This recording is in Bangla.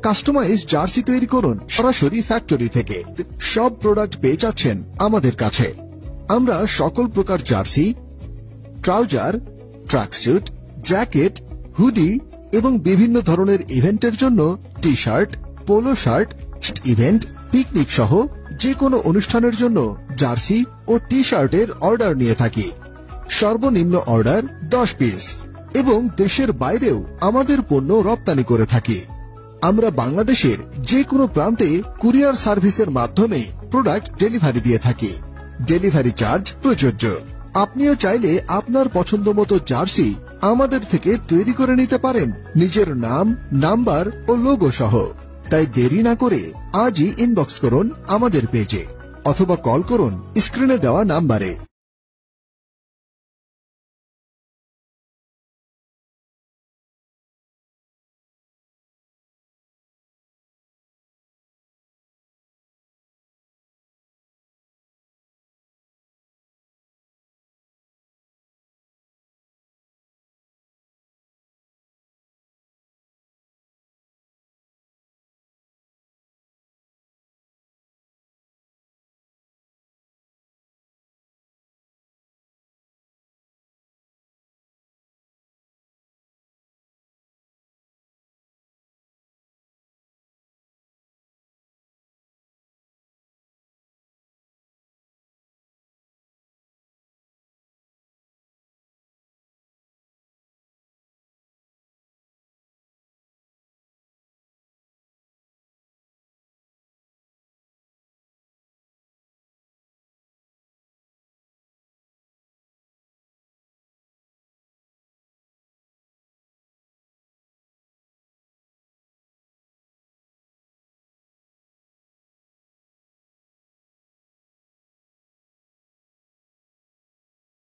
কাস্টমাইজ জার্সি তৈরি করুন সরাসরি ফ্যাক্টরি থেকে। সব প্রোডাক্ট পেয়ে যাচ্ছেন আমাদের কাছে। আমরা সকল প্রকার jersey, trouser, tracksuit, jacket, hoodie এবং বিভিন্ন ধরনের ইভেন্টের জন্য T shirt, polo shirt, event, picnic সহ যে কোনো অনুষ্ঠানের জন্য জার্সি ও টি শার্টের অর্ডার নিয়ে থাকি। সর্বনিম্ন অর্ডার 10 পিস এবং দেশের বাইরেও আমাদের পণ্য রপ্তানি করে থাকি। আমরা বাংলাদেশের যে কোনো প্রান্তে কুরিয়ার সার্ভিসের মাধ্যমে প্রোডাক্ট ডেলিভারি দিয়ে থাকি। ডেলিভারি চার্জ প্রযোজ্য। আপনিও চাইলে আপনার পছন্দ মতো জার্সি আমাদের থেকে তৈরি করে নিতে পারেন নিজের নাম, নাম্বার ও লোগো সহ। তাই দেরি না করে আজই ইনবক্স করুন আমাদের পেজে অথবা কল করুন স্ক্রিনে দেওয়া নাম্বারে।